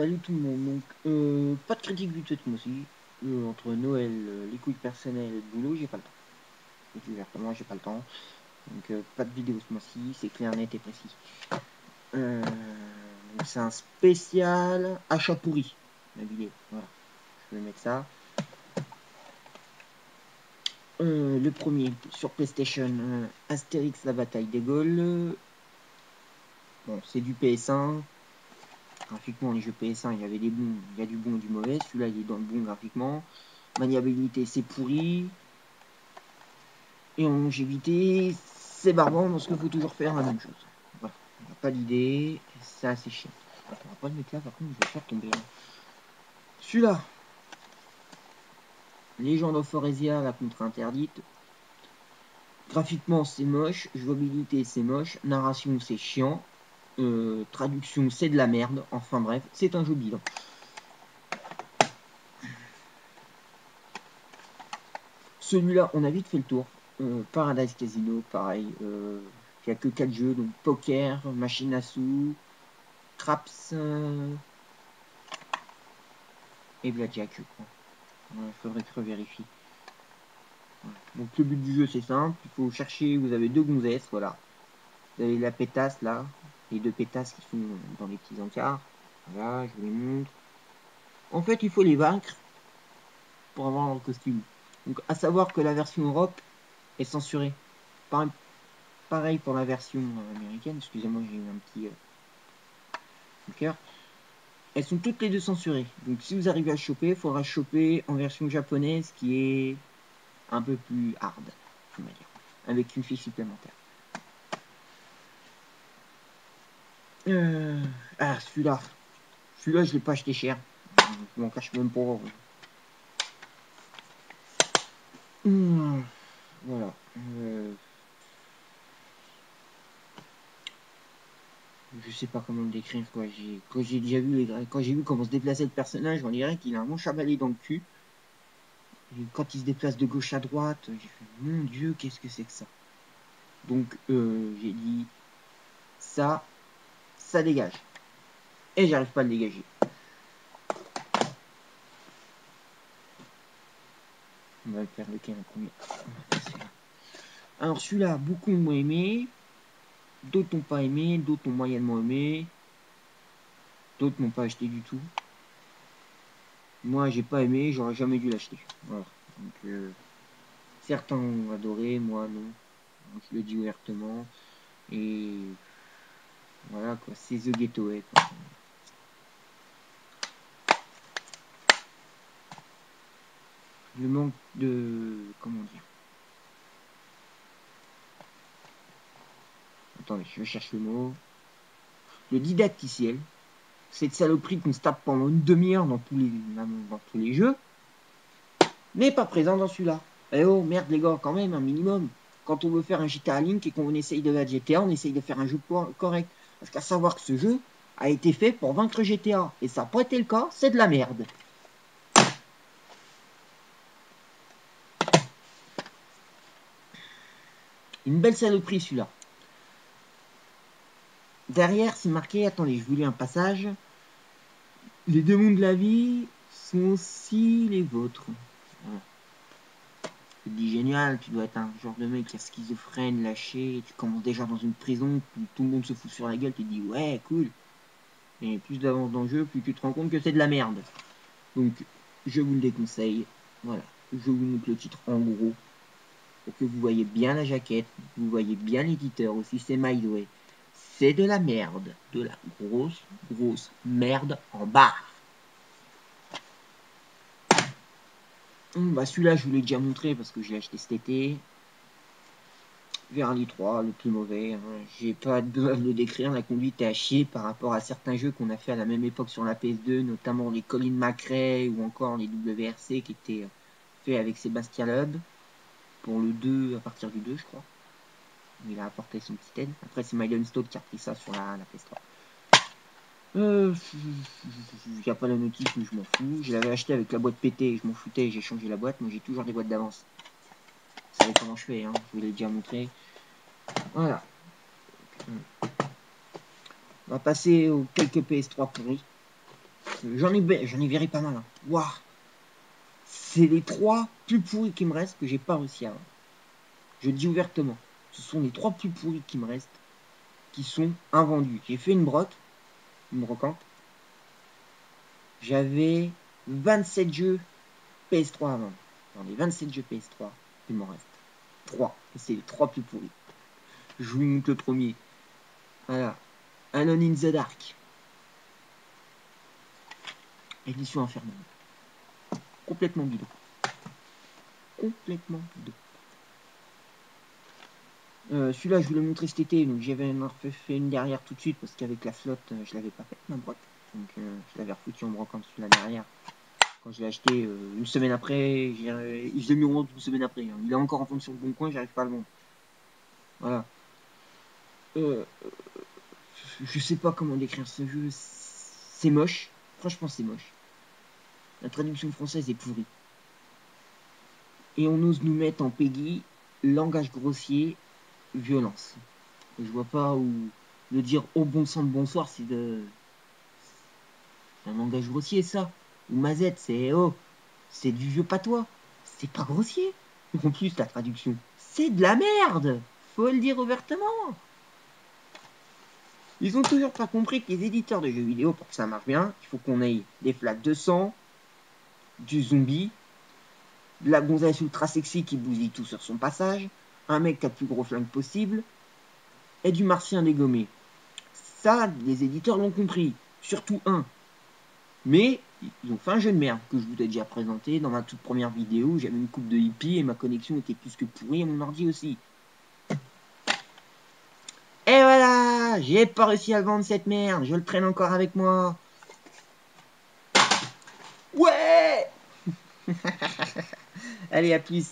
Salut tout le monde, donc pas de critique du tout ce mois-ci. Entre Noël, les couilles personnelles et le boulot, j'ai pas le temps. Et plus ouvertement, j'ai pas le temps. Donc pas de vidéo ce mois-ci, c'est clair, net et précis. Donc c'est un spécial achat pourri, la vidéo. Voilà, je vais mettre ça. Le premier sur PlayStation, Astérix la bataille des Gaules. Bon, c'est du PS1. Graphiquement, les jeux PS1, il y avait des bons, il y a du bon et du mauvais. Celui-là, il est dans le bon graphiquement. Maniabilité, c'est pourri. Et en longévité, c'est barbant parce qu'il faut toujours faire la même chose. Voilà, on n'a pas d'idée, c'est assez chiant. On va pas le mettre là, par contre, je vais faire tomber. Celui-là, Legend of Foresia, la contre interdite. Graphiquement, c'est moche. Jouabilité, c'est moche. Narration, c'est chiant. Traduction, c'est de la merde. Enfin bref, c'est un jeu bilan. Celui-là, on a vite fait le tour. Paradise Casino, pareil. Il n'y a que 4 jeux, donc poker, machine à sous, craps et blackjack, je crois. Il faudrait que je revérifie. Voilà. Donc le but du jeu, c'est simple. Il faut chercher, vous avez deux gonzesses, voilà. Vous avez la pétasse, là. Les deux pétasses qui sont dans les petits encarts. Voilà, je vous les montre. En fait, il faut les vaincre pour avoir le costume. Donc, à savoir que la version Europe est censurée. Pareil pour la version américaine. Excusez-moi, j'ai eu un petit cœur. Elles sont toutes les deux censurées. Donc, si vous arrivez à choper, il faudra choper en version japonaise qui est un peu plus hard, on va dire, avec une fiche supplémentaire. Ah, celui-là, je l'ai pas acheté cher. Je m'en cache même pas. Voilà. Je sais pas comment le décrire, quoi. Quand j'ai déjà vu quand j'ai vu comment se déplaçait le personnage, on dirait qu'il a un manche à balai dans le cul. Et quand il se déplace de gauche à droite, j'ai fait mon Dieu, qu'est-ce que c'est que ça? Donc j'ai dit ça dégage. Et j'arrive pas à le dégager. On va faire lequel en premier. Alors celui-là, beaucoup m'ont aimé, d'autres n'ont pas aimé, d'autres ont moyennement aimé, d'autres n'ont pas acheté du tout. Moi j'ai pas aimé, j'aurais jamais dû l'acheter. Voilà. Donc certains ont adoré, moi non. Donc, je le dis ouvertement. Et voilà quoi, c'est The Getaway quoi. Le manque de... comment dire? Attendez, je cherche le mot. Le didacticiel. Cette saloperie qu'on se tape pendant une demi-heure dans tous les jeux, n'est pas présent dans celui-là. Eh oh, merde les gars, quand même, un minimum. Quand on veut faire un GTA Link et qu'on essaye de battre GTA, on essaye de faire un jeu correct. Parce qu'à savoir que ce jeu a été fait pour vaincre GTA. Et ça n'a pas été le cas, c'est de la merde. Une belle saloperie celui-là. Derrière, c'est marqué, attendez, je vous lis un passage. Les démons de la vie sont aussi les vôtres. Voilà. Tu te dis génial, tu dois être un genre de mec qui est schizophrène, lâché, tu commences déjà dans une prison, tout le monde se fout sur la gueule, tu te dis ouais, cool. Et plus d'avance dans le jeu, plus tu te rends compte que c'est de la merde. Donc, je vous le déconseille. Voilà, je vous montre le titre en gros, pour que vous voyez bien la jaquette, vous voyez bien l'éditeur aussi, c'est Midway. C'est de la merde, de la grosse merde en barre. Bah celui-là, je vous l'ai déjà montré parce que je l'ai acheté cet été. Verly 3, le plus mauvais. Hein. J'ai pas besoin de le décrire. La conduite est à chier par rapport à certains jeux qu'on a fait à la même époque sur la PS2, notamment les Colin McRae ou encore les WRC qui étaient faits avec Sébastien Loeb. Pour le 2, à partir du 2, je crois. Il a apporté son petit aide. Après, c'est Milestone qui a pris ça sur la PS3. Il n'y a pas la notice, mais je m'en fous. Je l'avais acheté avec la boîte pétée, je m'en foutais, j'ai changé la boîte. Moi, j'ai toujours des boîtes d'avance. Vous savez comment je fais, hein, je vous l'ai déjà montré. Voilà. On va passer aux quelques PS3 pourris. j'en ai viré pas mal. Hein. Waouh. C'est les 3 plus pourris qui me restent que j'ai pas réussi à avoir. Je le dis ouvertement. Ce sont les 3 plus pourris qui me restent, qui sont invendus. J'ai fait une brocante. J'avais 27 jeux PS3 à vendre. Dans les 27 jeux PS3, il m'en reste 3. Et c'est les 3 plus pourris. Je vous montre le premier. Voilà. Alone in the Dark. Édition infernale. Complètement bidon. Complètement bidon. Celui-là, je vous l'ai montré cet été, donc j'avais fait une derrière tout de suite parce qu'avec la flotte, je l'avais pas faite ma broc. Donc je l'avais refoutu en brocante celui-là derrière. Quand je l'ai acheté une semaine après, je l'ai mis en vente une semaine après. Hein. Il est encore en vente sur le bon coin, j'arrive pas à le vendre. Voilà. Je sais pas comment décrire ce jeu. C'est moche. Franchement, c'est moche. La traduction française est pourrie. Et on ose nous mettre en Peggy, langage grossier, violence. Et je vois pas où de dire au bon sang de bonsoir, c'est un langage grossier, ça. Ou mazette, c'est oh, c'est du vieux patois. C'est pas grossier. En plus, la traduction, c'est de la merde. Faut le dire ouvertement. Ils ont toujours pas compris que les éditeurs de jeux vidéo, pour que ça marche bien, il faut qu'on ait des flaques de sang, du zombie, de la gonzesse ultra sexy qui bousille tout sur son passage, un mec qui a le plus gros flingue possible, et du martien dégommé. Ça, les éditeurs l'ont compris. Surtout un. Mais ils ont fait un jeu de merde que je vous ai déjà présenté dans ma toute première vidéo. J'avais une coupe de hippie et ma connexion était plus que pourrie et mon ordi aussi. Et voilà, j'ai pas réussi à vendre cette merde. Je le traîne encore avec moi. Ouais. Allez, à plus.